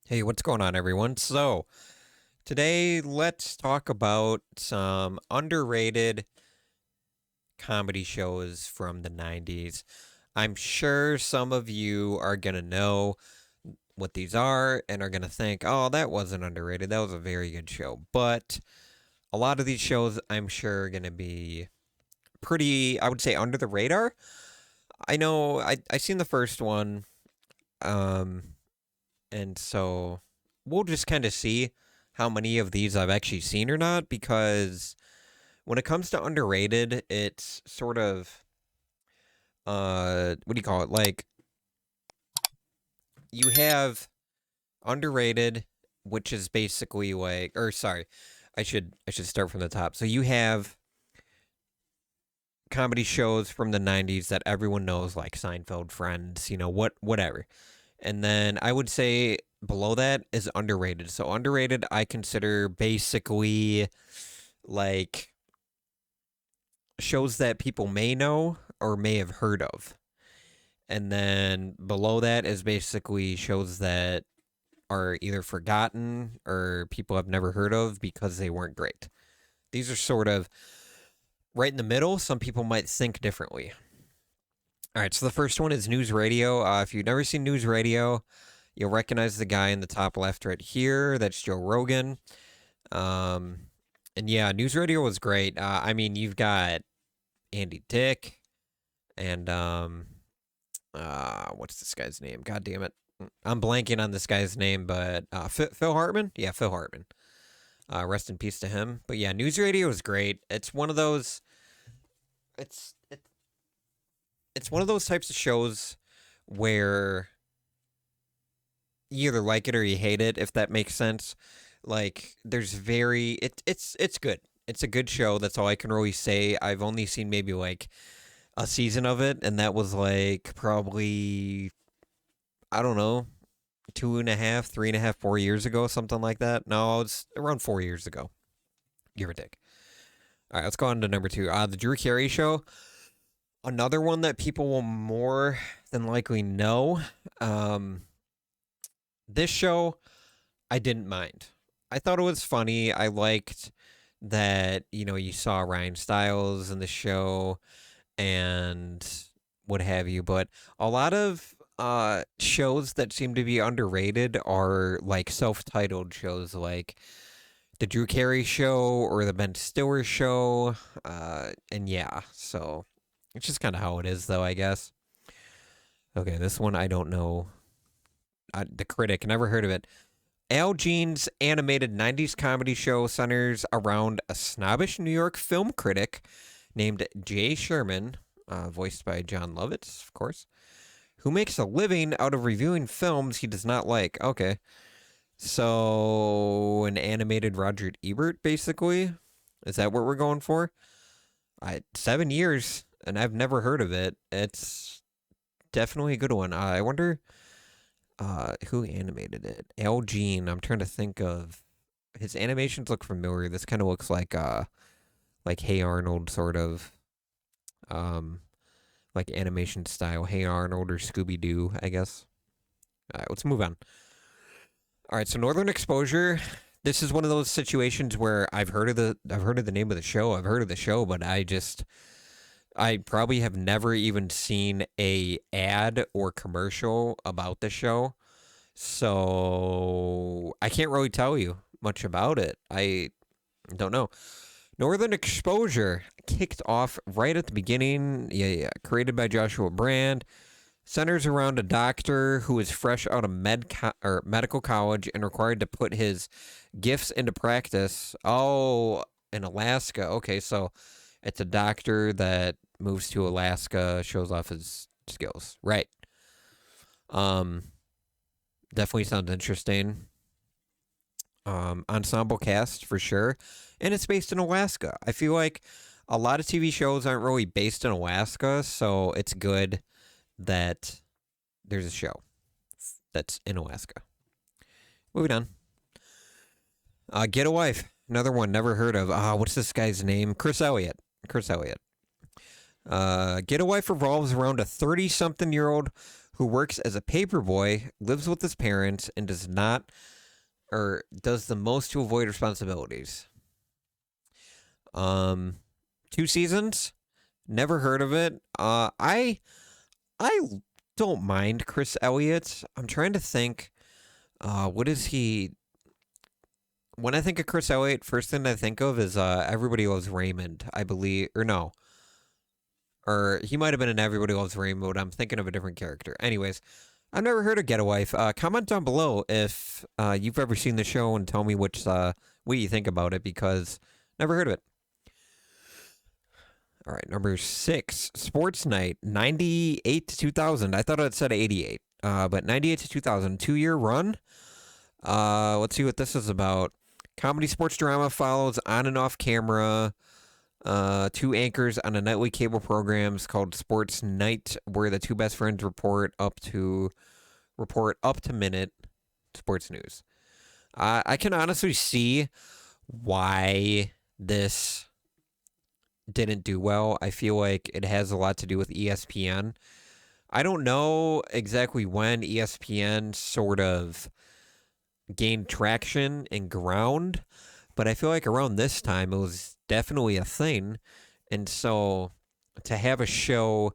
Hey, what's going on, everyone? So, today let's talk about some underrated comedy shows from the 90s. I'm sure some of you are going to know what these are and are going to think, oh, that wasn't underrated. That was a very good show. But a lot of these shows, I'm sure, are going to be pretty, I would say, under the radar. I know I seen the first one, um, and so we'll just kind of see how many of these I've actually seen or not because when it comes to underrated, it's sort of what do you call it? Like you have underrated, which is basically like or sorry, I should start from the top. So you have comedy shows from the 90s that everyone knows like Seinfeld, Friends, whatever. And then I would say below that is underrated. So underrated I consider basically like shows that people may know or may have heard of. And then below that is basically shows that are either forgotten or people have never heard of because they weren't great. These are sort of right in the middle. Some people might think differently. All right, so the first one is News Radio. If you've never seen News Radio, you'll recognize the guy in the top left right here. That's Joe Rogan. Um, and yeah, News Radio was great. I mean, you've got Andy Dick and what's this guy's name? God damn it. I'm blanking on this guy's name, but Phil Hartman? Yeah, Phil Hartman. Rest in peace to him. But yeah, News Radio is great. It's one of those it's it, it's one of those types of shows where you either like it or you hate it, if that makes sense. Like there's very it's good. It's a good show. That's all I can really say. I've only seen maybe like a season of it, and that was like probably I don't know, 2.5, 3.5, 4 years ago, something like that. No, it's around 4 years ago, give or take. All right, let's go on to number two. The Drew Carey Show, another one that people will more than likely know. Um, this show, I didn't mind. I thought it was funny. I liked that you saw Ryan Stiles in the show and what have you. But a lot of shows that seem to be underrated are like self-titled shows like the Drew Carey Show or the Ben Stiller Show. And yeah, so it's just kind of how it is, though, I guess. Okay, this one I don't know. The Critic, never heard of it. Al Jean's animated 90s comedy show centers around a snobbish New York film critic named Jay Sherman, voiced by John Lovitz, of course, who makes a living out of reviewing films he does not like. Okay. So, an animated Roger Ebert, basically? Is that what we're going for? 7 years, and I've never heard of it. It's definitely a good one. I wonder who animated it. Al Jean. I'm trying to think of his animations look familiar. This kind of looks like Hey Arnold sort of um like animation style. Hey Arnold or Scooby Doo, I guess. All right, let's move on. All right, so Northern Exposure. This is one of those situations where I've heard of the name of the show. I've heard of the show, but I probably have never even seen a ad or commercial about the show. So I can't really tell you much about it. I don't know. Northern Exposure kicked off right at the beginning. Yeah. Created by Joshua Brand. Centers around a doctor who is fresh out of medical college and required to put his gifts into practice. Oh, in Alaska. Okay, so it's a doctor that moves to Alaska, shows off his skills. Right. Um, Definitely sounds interesting. Ensemble cast for sure, and it's based in Alaska. I feel like a lot of TV shows aren't really based in Alaska, so it's good that there's a show that's in Alaska. Moving on. Get a Wife. Another one never heard of. What's this guy's name? Chris Elliott. Chris Elliott. Get a Wife revolves around a 30-something-year-old who works as a paperboy, lives with his parents, and does the most to avoid responsibilities. 2 seasons. Never heard of it. I don't mind Chris Elliott. I'm trying to think. What is he? When I think of Chris Elliott, first thing I think of is Everybody Loves Raymond, I believe, or no, or he might have been in Everybody Loves Raymond. But I'm thinking of a different character. Anyways, I've never heard of Get a Wife. Comment down below if you've ever seen the show and tell me what you think about it, because never heard of it. All right, number 6, Sports Night, 98 to 2000. I thought it said 88, but 98 to 2000, 2-year run. Let's see what this is about. Comedy sports drama follows on and off camera 2 anchors on a nightly cable programs called Sports Night, where the 2 best friends report up to minute sports news. I can honestly see why this didn't do well. I feel like it has a lot to do with ESPN. I don't know exactly when ESPN sort of gained traction and ground, but I feel like around this time it was definitely a thing. And so to have a show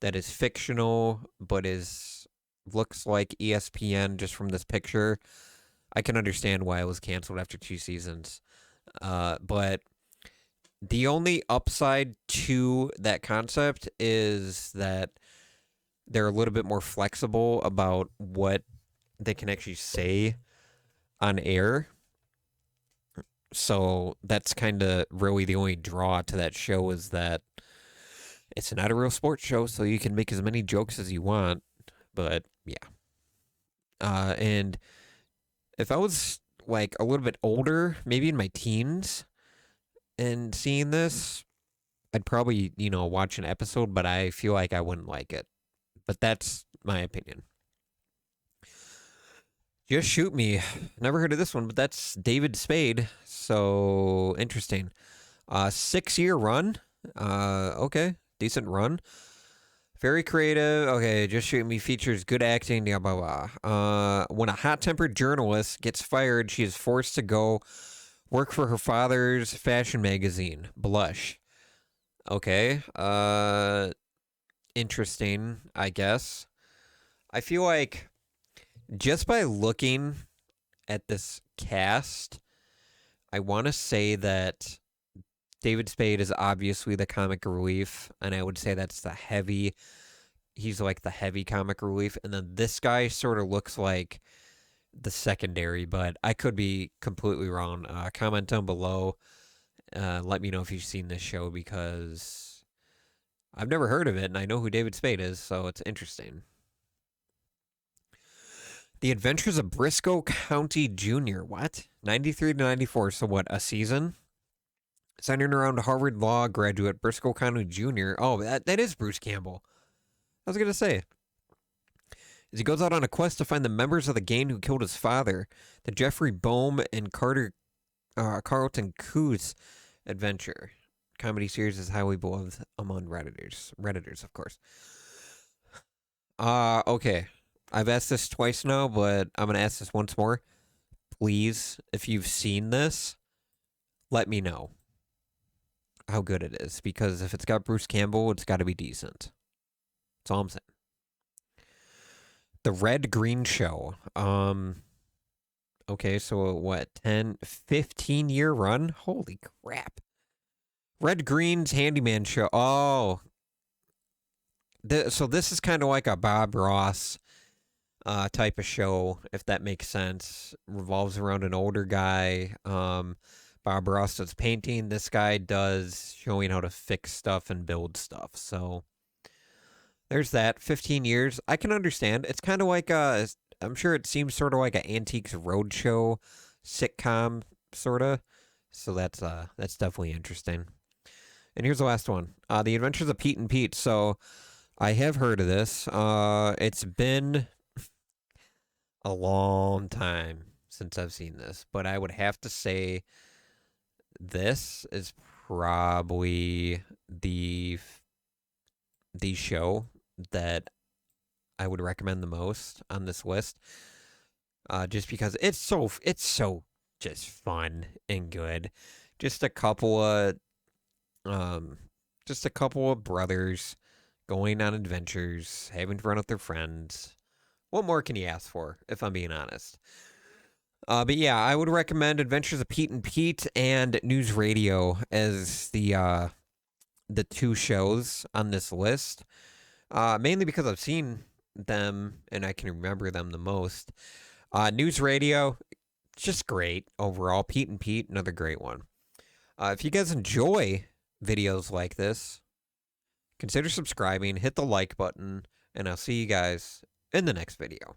that is fictional but looks like ESPN just from this picture, I can understand why it was canceled after 2 seasons. But the only upside to that concept is that they're a little bit more flexible about what they can actually say on air. So that's kind of really the only draw to that show, is that it's not a real sports show, so you can make as many jokes as you want. But yeah. And if I was like a little bit older, maybe in my teens, and seeing this, I'd probably, watch an episode, but I feel like I wouldn't like it. But that's my opinion. Just Shoot Me. Never heard of this one, but that's David Spade. So interesting. 6-year run. Okay. Decent run. Very creative. Okay, Just Shoot Me features good acting. Yeah, blah, blah. When a hot-tempered journalist gets fired, she is forced to go work for her father's fashion magazine, Blush. Okay. Interesting, I guess. I feel like just by looking at this cast, I want to say that David Spade is obviously the comic relief, and I would say that's he's like the heavy comic relief, and then this guy sort of looks like the secondary, but I could be completely wrong. Comment down below. Let me know if you've seen this show, because I've never heard of it, and I know who David Spade is, so it's interesting. The Adventures of Brisco County Jr. What? 93 to 94, so what, a season? Centered around Harvard Law graduate Brisco County Jr. Oh, that is Bruce Campbell. I was going to say. As he goes out on a quest to find the members of the gang who killed his father, the Jeffrey Boehm and Carlton Coos adventure. Comedy series is highly beloved among Redditors. Redditors, of course. Okay. I've asked this twice now, but I'm going to ask this once more. Please, if you've seen this, let me know how good it is. Because if it's got Bruce Campbell, it's got to be decent. That's all I'm saying. The Red Green Show. Okay, so what, 15-year run? Holy crap. Red Green's Handyman Show. Oh. So this is kind of like a Bob Ross type of show, if that makes sense. Revolves around an older guy. Bob Ross does painting. This guy does showing how to fix stuff and build stuff. So there's that. 15 years. I can understand. It's kind of like I'm sure it seems sort of like an Antiques Roadshow sitcom, sort of. So that's definitely interesting. And here's the last one. The Adventures of Pete and Pete. So I have heard of this. It's been a long time since I've seen this, but I would have to say this is probably the show that I would recommend the most on this list. Just because it's so just fun and good. Just a couple of um, just a couple of brothers going on adventures, having fun with their friends. What more can you ask for, if I'm being honest? But yeah, I would recommend Adventures of Pete and Pete and News Radio as the two shows on this list. Mainly because I've seen them and I can remember them the most. News Radio, just great overall. Pete and Pete, another great one. If you guys enjoy videos like this, consider subscribing, hit the like button, and I'll see you guys in the next video.